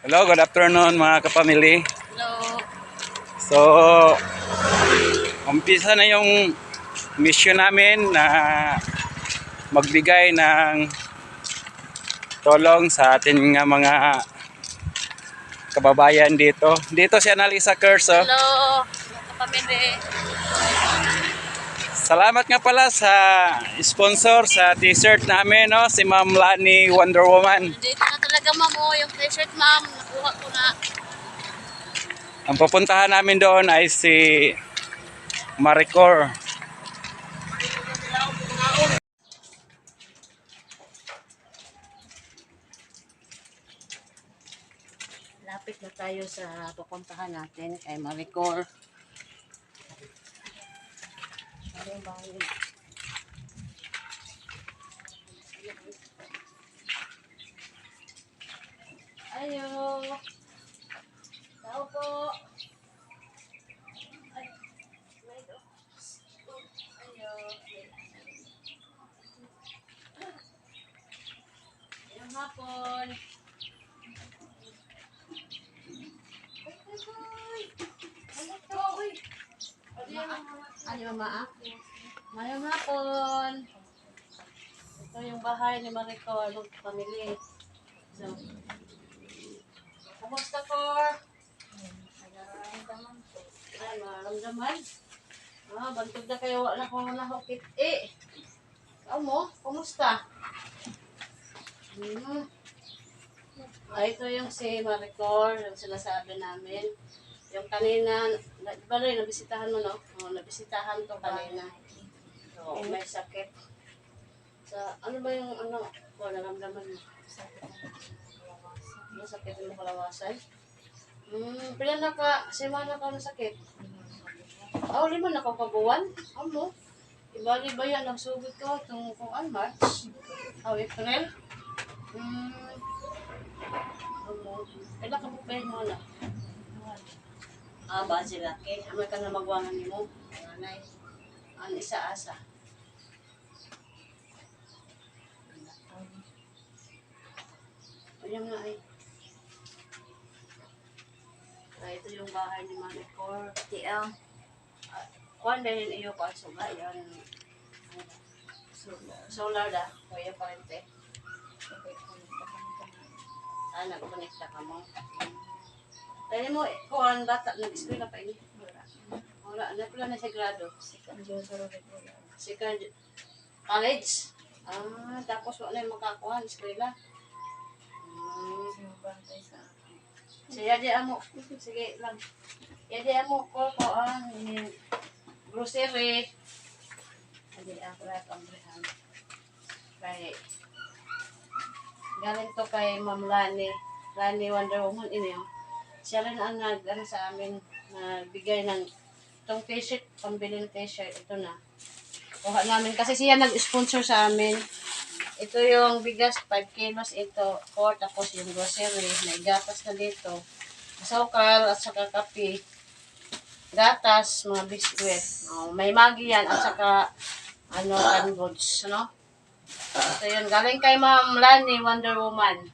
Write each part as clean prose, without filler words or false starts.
Hello, good afternoon mga kapamilya. Hello. So, umpisa na yung mission namin na magbigay ng tulong sa ating mga kababayan dito. Dito si Annalisa Curso. Hello, mga kapamilya. Salamat nga pala sa sponsor sa t-shirt namin, no? Si Ma'am Lani Wonder Woman. Dito na talaga, ma'am. Oh, yung t-shirt, ma'am. Nakuha ko na. Ang pupuntahan namin doon ay si Maricor. Lapit na tayo sa pupuntahan natin kay Maricor. Ano ba yun? Ayo. Tao po. Ay, may do. Ayo. Ayong hapon. Ano mama? Mayong hapon. Ito yung bahay ni Maricor, ng family. So, kumusta ko? Ay, maramdaman. Bantog na kayo, wala ko nahukit. Mo, kumusta? Ito yung si Maricor, yung sinasabi namin. Yung kanina, diba rin, nabisitahan mo, no? Nabisitahan to kanina. So, may sakit. Ano ba yung, naramdaman mo? Sakit mo kalawasan? Pila na ka, semana ka na sakit? 5 na ka kabuwan? Ano? Ibali ba yan, nagsugod ko itong March? April? Kailan ka po pwede mo na? Ba sila? Amay ka na magwangan ni mo? Nanay? Ang isa asa? Ayan nga ay. Ito yung bahay ni Maricor. TL. Kuhan dahil iyo pa suga. Yan. Solar da. Kuya parente. Nagkonekta ka mo. Dahil mo, kuhan bata. Nag-eskwela pa ini. Wala. Napula na siya grado. Second college. Tapos wala yung makakuhan. Eskwela. So, yadi amo. Sige lang. Yadi amo ko ang grocery. Yadi ako lang pambrihan. Kay galing to kay Ma'am Lani. Lani Wonder Woman. Siya rin ang sa amin nagbigay ng itong t-shirt. Pambili ng t-shirt. Ito na. Kuha namin. Kasi siya nag-sponsor sa amin. Ito yung bigas, 5 kilos, ito 4, tapos yung grocery, may gatas na dito, asukal at saka kape, gatas, mga biskwit, may magi yan, at saka, canned goods, Ito yun, galing kay Ma'am Lani, Wonder Woman,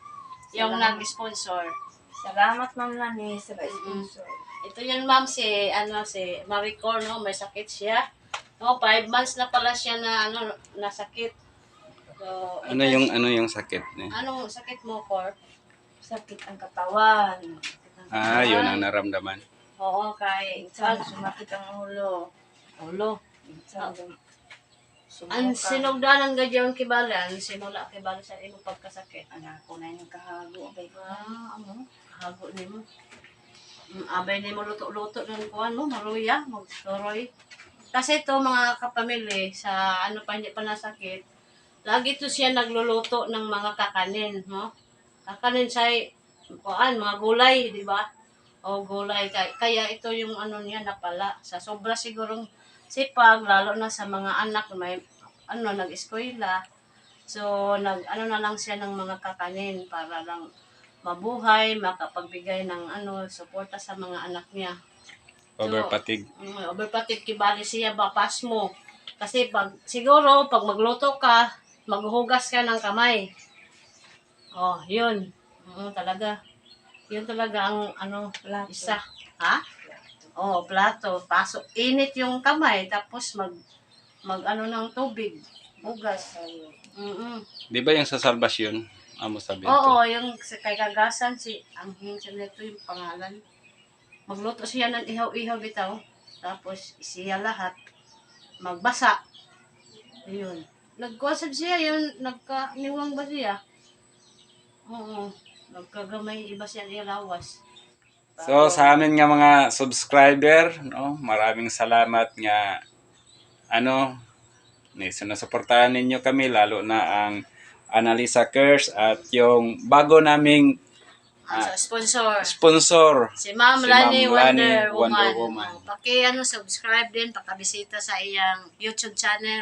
yung nag-sponsor. Salamat, Ma'am Lani, sa sponsor. Ito yun, ma'am, si Maricor, may sakit siya. 5 months na pala siya na, nasakit. So, Ano yung sakit niya? Anong sakit mo, Cor? Sakit ang katawan. Yun ang naramdaman. Oo, kay Minsan, sumakit ang ulo. Ulo. Minsan, Ang sumuka. sinugdanan nga dyan kibalan, simula kibalan sa imong pagkasakit. Anak ko na yung kahago. Hago ni mo. Abay ni mo luto-luto ng kuhan mo, maruya, magturoy. Kasi ito mga kapamilya, sa pa hindi pa nasakit, lagi to siya nagluluto ng mga kakanin, Kakanin sa mga gulay, di ba? O gulay. Kaya ito yung niya napala. Sa sobra sigurong sipag, lalo na sa mga anak may nag-eskwela. So na lang siya ng mga kakanin para lang mabuhay, makapagbigay ng suporta sa mga anak niya. Overpatig. Overpatig kibali siya bapas mo. Kasi siguro pag magluto ka, maghuhugas ka ng kamay. Yun. Talaga. Yun talaga ang ano, Plato. isa. Ha? Oo, plato. Pasok. Init yung kamay, tapos mag ano ng tubig. Hugas. Di ba yung sa salbasyon? Amo sabihin Oo, to. yung sa kay Kagasan, si Anghing Sanito yung pangalan. Magluto siya ng ihaw-ihaw bitaw. Tapos siya lahat. Magbasa. Ayun. Nagkuasab siya, yun, nagkaniwang ba siya? Oo. Nagkagamay iba siya ilawas. So sa amin nga mga subscriber, no, maraming salamat nga ano, sinusuportahan ninyo kami lalo na ang Analisa Curse at yung bago naming Sa sponsor. sponsor Si Ma'am si Lani Ma'am Lani Wonder Woman. Wonder Woman. Subscribe din, pakabisita sa iyang YouTube channel.